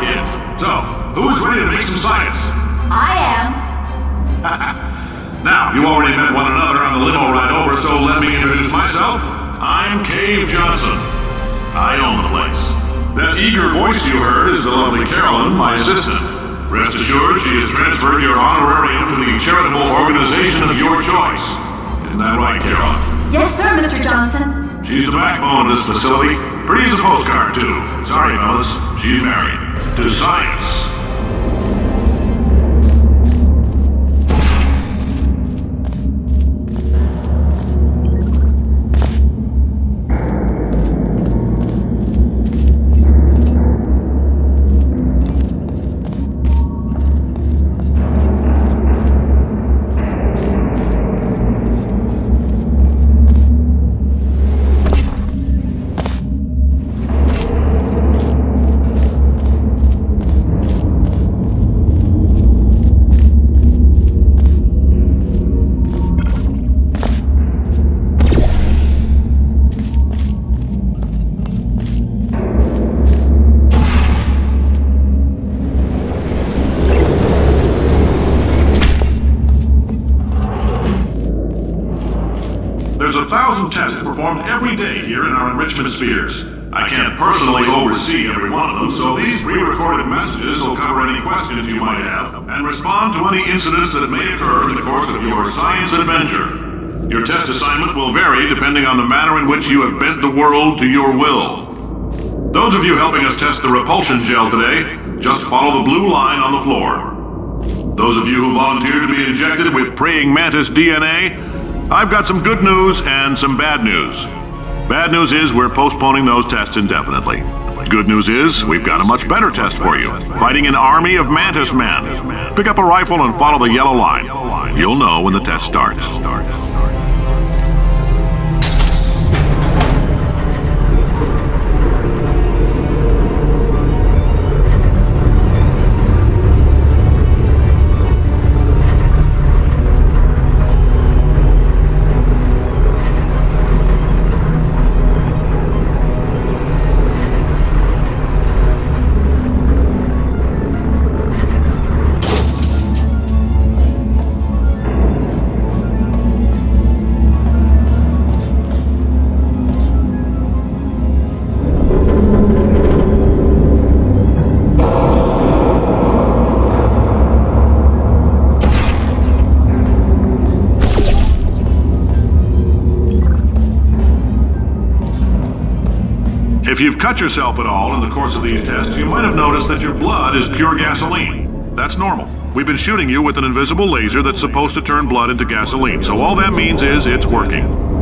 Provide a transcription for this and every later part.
kid. So, who's ready to make some science? I am. Now, you already met one another on the limo ride over, so let me introduce myself. I'm Cave Johnson. I own the place. That eager voice you heard is the lovely Carolyn, my assistant. Rest assured, she has transferred your honorarium to the charitable organization of your choice. Isn't that right, Carolyn? Yes, sir, Mr. Johnson. She's the backbone of this facility. Pretty as a postcard, too. Sorry, fellas. She's married. To science. There's 1,000 tests performed every day here in our enrichment spheres. I can't personally oversee every one of them, so these pre-recorded messages will cover any questions you might have and respond to any incidents that may occur in the course of your science adventure. Your test assignment will vary depending on the manner in which you have bent the world to your will. Those of you helping us test the repulsion gel today, just follow the blue line on the floor. Those of you who volunteered to be injected with praying mantis DNA, I've got some good news and some bad news. Bad news is we're postponing those tests indefinitely. Good news is we've got a much better test for you. Fighting an army of mantis men. Pick up a rifle and follow the yellow line. You'll know when the test starts. If you've cut yourself at all in the course of these tests, you might have noticed that your blood is pure gasoline. That's normal. We've been shooting you with an invisible laser that's supposed to turn blood into gasoline, so all that means is it's working.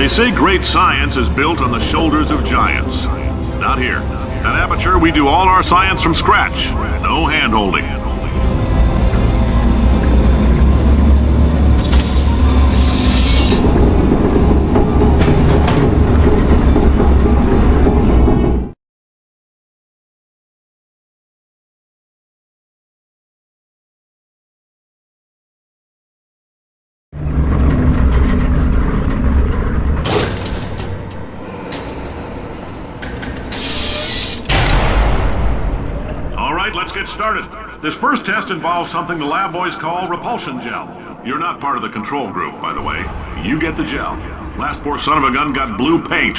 They say great science is built on the shoulders of giants. Not here. At Aperture, we do all our science from scratch. No hand-holding. Let's get started. This first test involves something the lab boys call repulsion gel. You're not part of the control group, by the way. You get the gel. Last poor son of a gun got blue paint.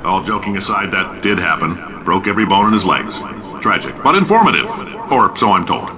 All joking aside, that did happen. Broke every bone in his legs. Tragic, but informative. Or so I'm told.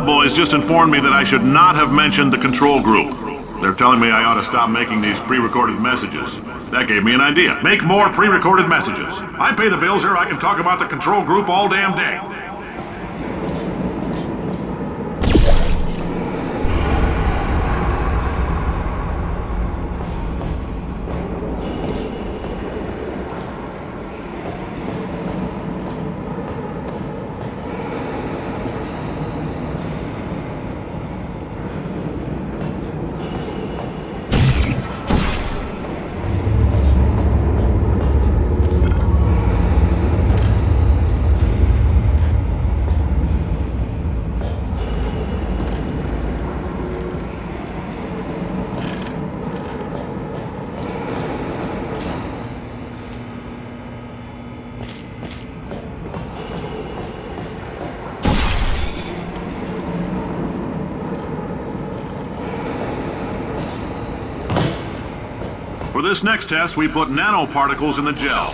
Boys just informed me that I should not have mentioned the control group. They're telling me I ought to stop making these pre-recorded messages. That gave me an idea. Make more pre-recorded messages. I pay the bills here, I can talk about the control group all damn day. For this next test, we put nanoparticles in the gel.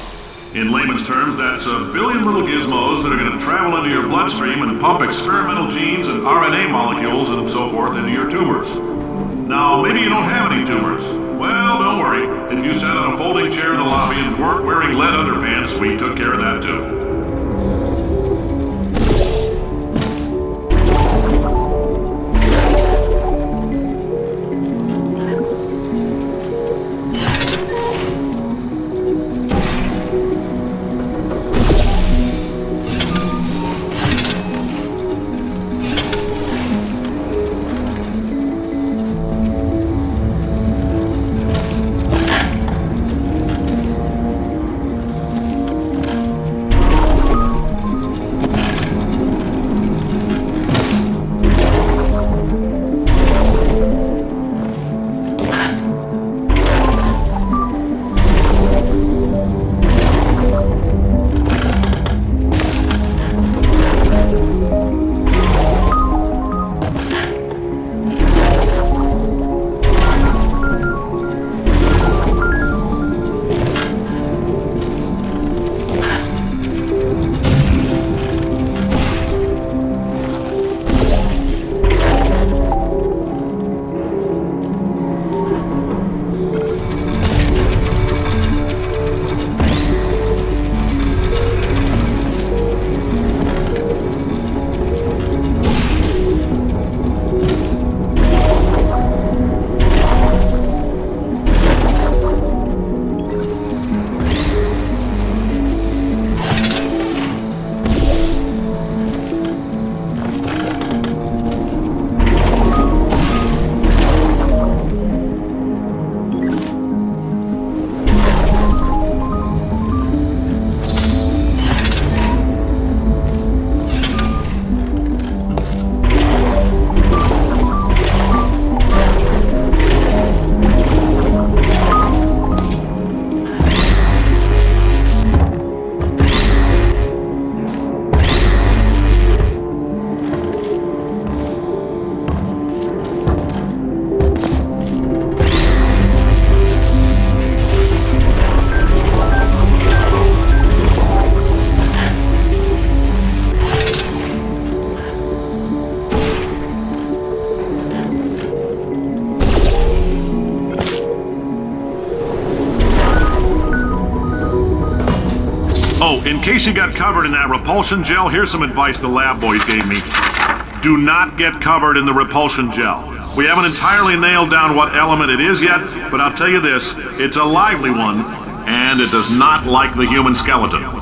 In layman's terms, that's a billion little gizmos that are going to travel into your bloodstream and pump experimental genes and RNA molecules and so forth into your tumors. Now, maybe you don't have any tumors. Well, don't worry. If you sat on a folding chair in the lobby and weren't wearing lead underpants, we took care of that too. Oh, in case you got covered in that repulsion gel, here's some advice the lab boys gave me. Do not get covered in the repulsion gel. We haven't entirely nailed down what element it is yet, but I'll tell you this, it's a lively one, and it does not like the human skeleton.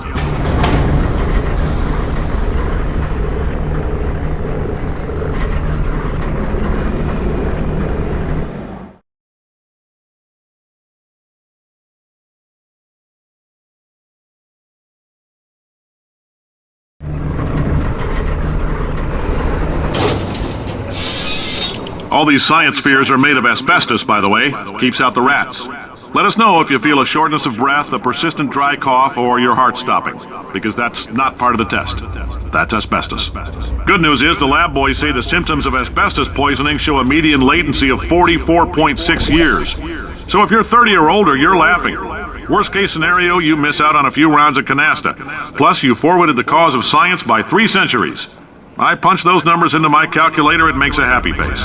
All these science spheres are made of asbestos, by the way. Keeps out the rats. Let us know if you feel a shortness of breath, a persistent dry cough, or your heart stopping, because that's not part of the test. That's asbestos. Good news is the lab boys say the symptoms of asbestos poisoning show a median latency of 44.6 years. So if you're 30 or older, you're laughing. Worst case scenario, you miss out on a few rounds of canasta. Plus, you forwarded the cause of science by 3 centuries. I punch those numbers into my calculator, it makes a happy face.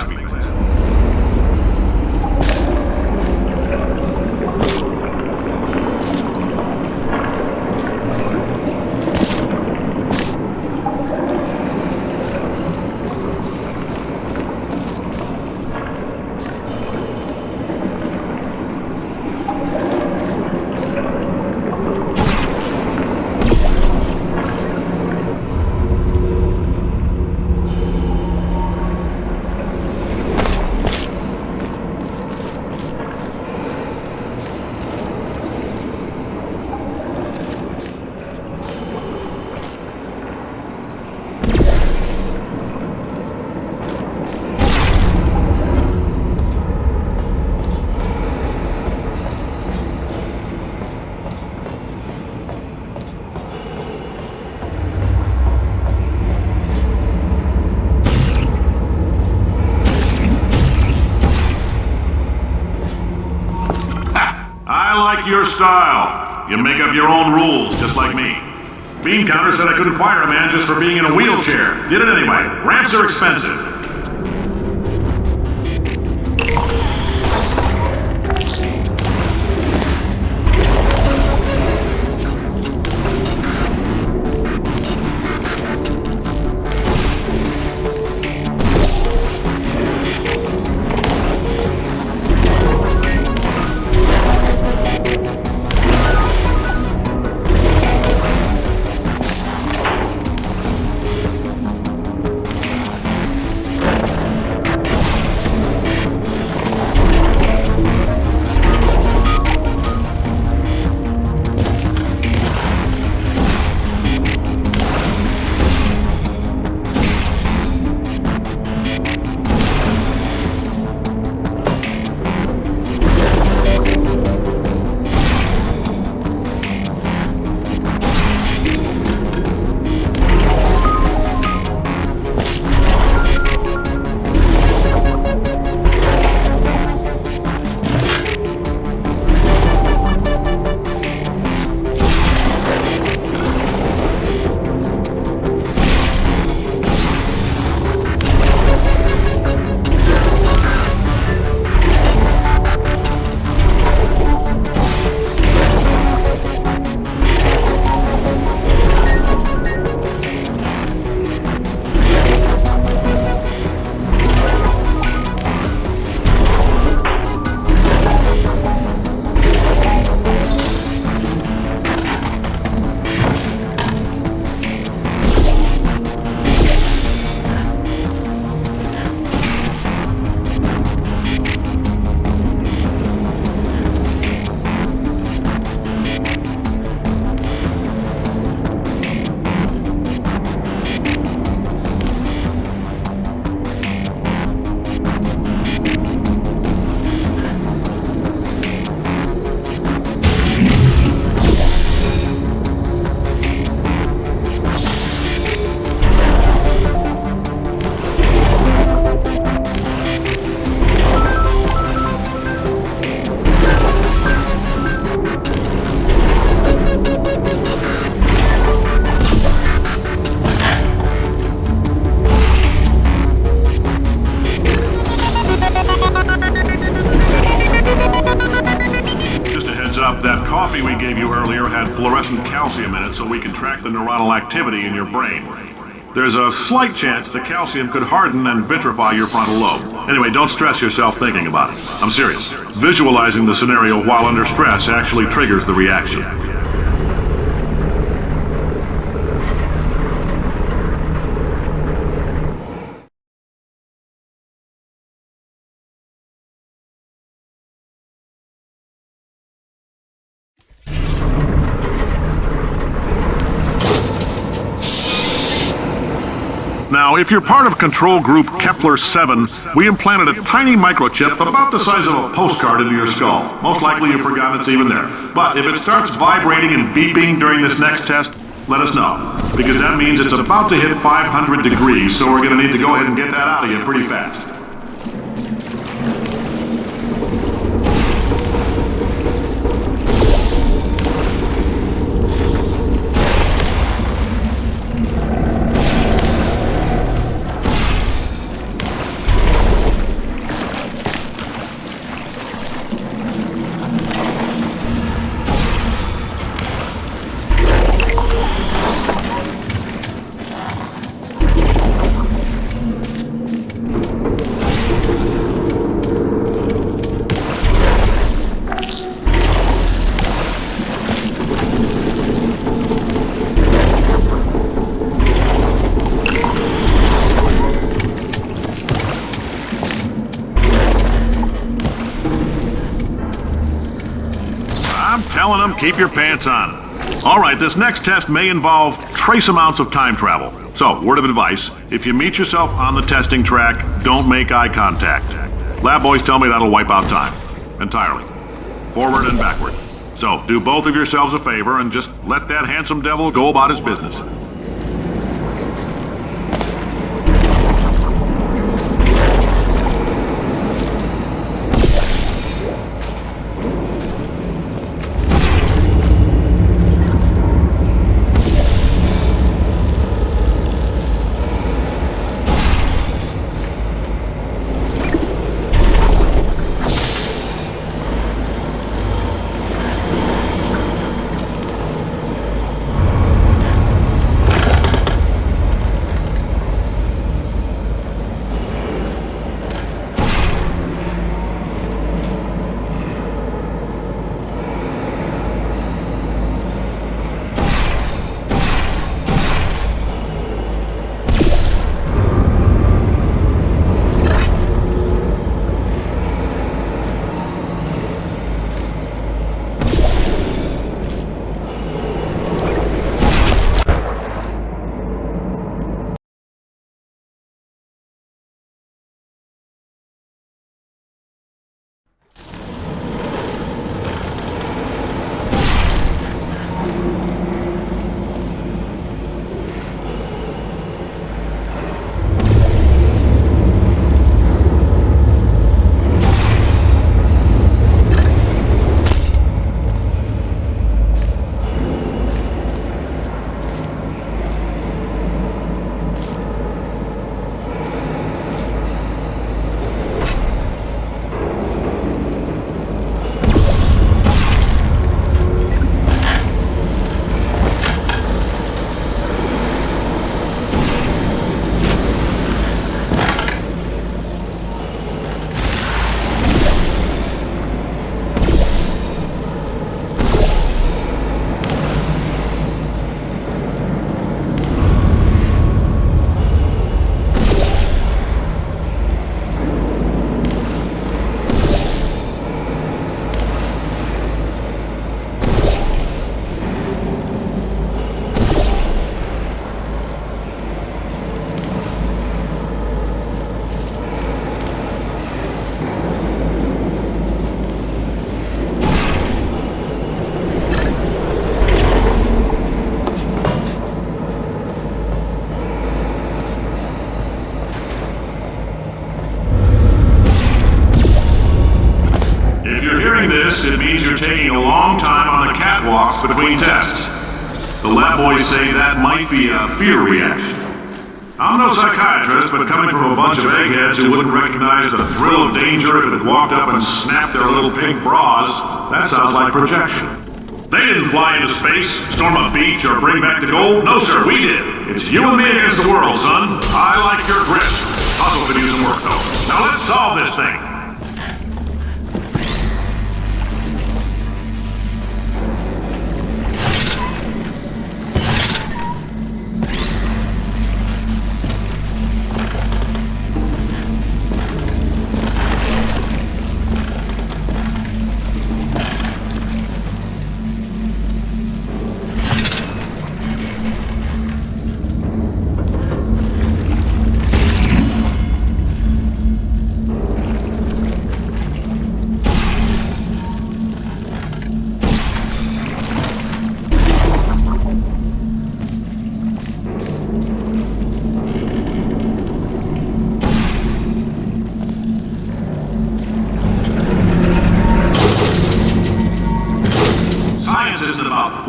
I like your style. You make up your own rules, just like me. Bean Counter said I couldn't fire a man just for being in a wheelchair. Did it anyway. Ramps are expensive. up, that coffee we gave you earlier had fluorescent calcium in it so we can track the neuronal activity in your brain. There's a slight chance the calcium could harden and vitrify your frontal lobe. Anyway, don't stress yourself thinking about it. I'm serious. Visualizing the scenario while under stress actually triggers the reaction. Now, if you're part of control group Kepler-7, we implanted a tiny microchip about the size of a postcard into your skull. Most likely you've forgotten it's even there. But if it starts vibrating and beeping during this next test, let us know. Because that means it's about to hit 500 degrees, so we're going to need to go ahead and get that out of you pretty fast. I'm telling them, keep your pants on. All right, this next test may involve trace amounts of time travel. So, word of advice, if you meet yourself on the testing track, don't make eye contact. Lab boys tell me that'll wipe out time. Entirely. Forward and backward. So, do both of yourselves a favor and just let that handsome devil go about his business. It means you're taking a long time on the catwalks between tests. The lab boys say that might be a fear reaction. I'm no psychiatrist, but coming from a bunch of eggheads who wouldn't recognize the thrill of danger if it walked up and snapped their little pink bras, that sounds like projection. They didn't fly into space, storm a beach, or bring back the gold. No, sir, we did. It's you and me against the world, son. I like your grit. Hustle could use some work, though. Now let's solve this thing.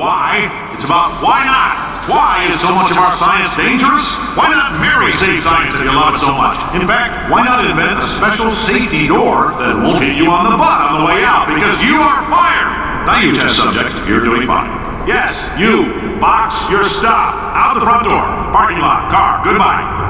Why? It's about why not? Why is so much of our science dangerous? Why not marry safe science if you love it so much? In fact, why not invent a special safety door that won't hit you on the butt on the way out because you are fired? Now you test subject, you're doing fine. Yes, you, box your stuff, out the front door, parking lot, car, goodbye.